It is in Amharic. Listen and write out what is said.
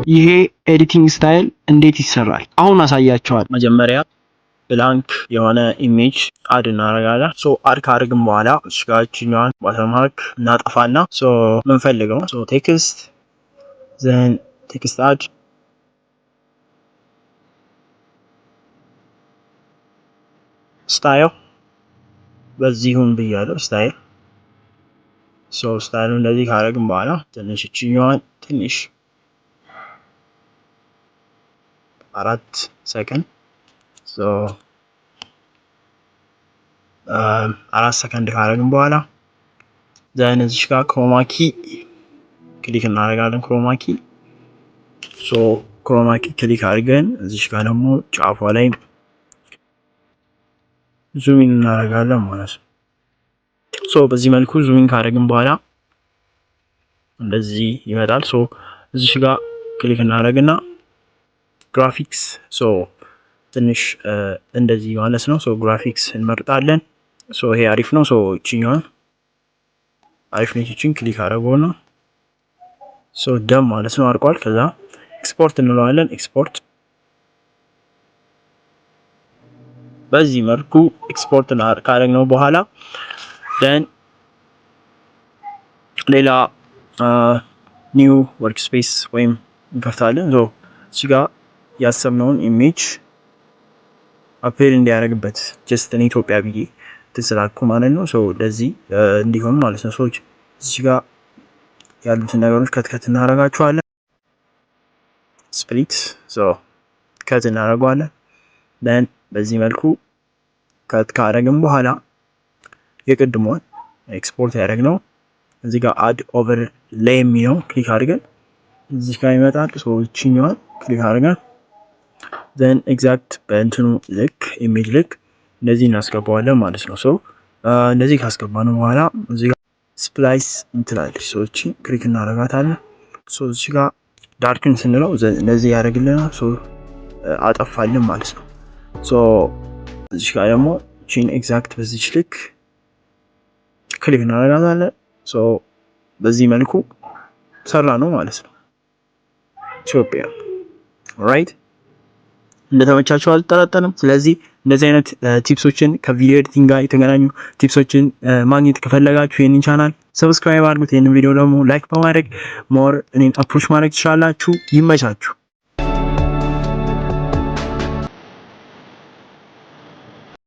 ይሄ ኤዲቲንግ ስታይል እንዴት ይሰራል አሁን አሳያቸዋለሁ። መጀመሪያ ብላንክ የሆነ ኢሜጅ አድ እናደርጋለን። አድ ካደረግን በኋላ እሽጋችኛዋን ዋተርማርክ እናጠፋና ምንፈልገው ቴክስት ዘን ቴክስት አድ ስታይል በዚሁን ብያለሁ። ስታይል ስታይሉ እንደዚህ ካደረግን በኋላ ትንሽ እችኛዋን ትንሽ 4 ሰከንድ 4 ሰከንድ ካደረግን በኋላ ዘን እዚህ ጋር ክሮማኪ ክሊክ እናደርጋለን። ክሮማኪ ክሊክ አድርገን እዚህ ጋር ደግሞ ጫፏ ላይ ዙም ኢን እናደርጋለን ማለት ነው። በዚህ መልኩ ዙም ኢን ካደረግን በኋላ እንደዚህ ይመጣል። እዚህ ጋር ክሊክ እናደርግና ግራፊክስ ትንሽ እንደዚህ ማለት ነው። ግራፊክስ እንመርጣለን። ይሄ አሪፍ ነው። እቺኛውን አሪፍ ነች። እቺን ክሊክ አደረገውና ደም ማለት ነው አርቋል። ከዛ ኤክስፖርት እንለዋለን። ኤክስፖርት በዚህ መልኩ ኤክስፖርት ካደረግነው በኋላ ደን ሌላ ኒው ወርክ ስፔስ ወይም እንከፍታለን። እዚህ ጋር ያሰብነውን ኢሜጅ አፔር እንዲያደርግበት ጀስት ኢትዮጵያ ብዬ ተስላኩ ማለት ነው። ለዚህ እንዲሆን ማለት ነው። እዚህ ጋር ያሉትን ነገሮች ከትከት እናደርጋቸዋለን። ስፕሊት ከት እናደርገዋለን። ደን በዚህ መልኩ ከት ካደረግን በኋላ የቅድሞን ኤክስፖርት ያደረግነው እዚህ ጋር አድ ኦቨር ላይ የሚለው ክሊክ አድርገን እዚህ ጋር ይመጣል። እቺኛዋን ክሊክ አድርገን ዘን ኤግዛክት በእንትኑ ልክ ኢሜጅ ልክ እንደዚህ እናስገባዋለን ማለት ነው። እንደዚህ ካስገባነው በኋላ እዚህ ጋር ስፕላይስ እንትላለች። እቺ ክሊክ እናደርጋታለን። እዚህ ጋር ዳርክን ስንለው እንደዚህ ያደርግልናል። አጠፋልን ማለት ነው። እዚህ ጋር ደግሞ እቺን ኤግዛክት በዚች ልክ ክሊክ እናደርጋታለን። በዚህ መልኩ ሰራ ነው ማለት ነው። ኢትዮጵያ ራይት። እንደተመቻችሁ አልጠራጠርም። ስለዚህ እንደዚህ አይነት ቲፕሶችን ከቪዲዮ ኤዲቲንግ ጋር የተገናኙ ቲፕሶችን ማግኘት ከፈለጋችሁ ይሄንን ቻናል ሰብስክራይብ አድርጉት። ይሄንን ቪዲዮ ደግሞ ላይክ በማድረግ ሞር እኔን አፕሮች ማድረግ ትችላላችሁ። ይመቻችሁ።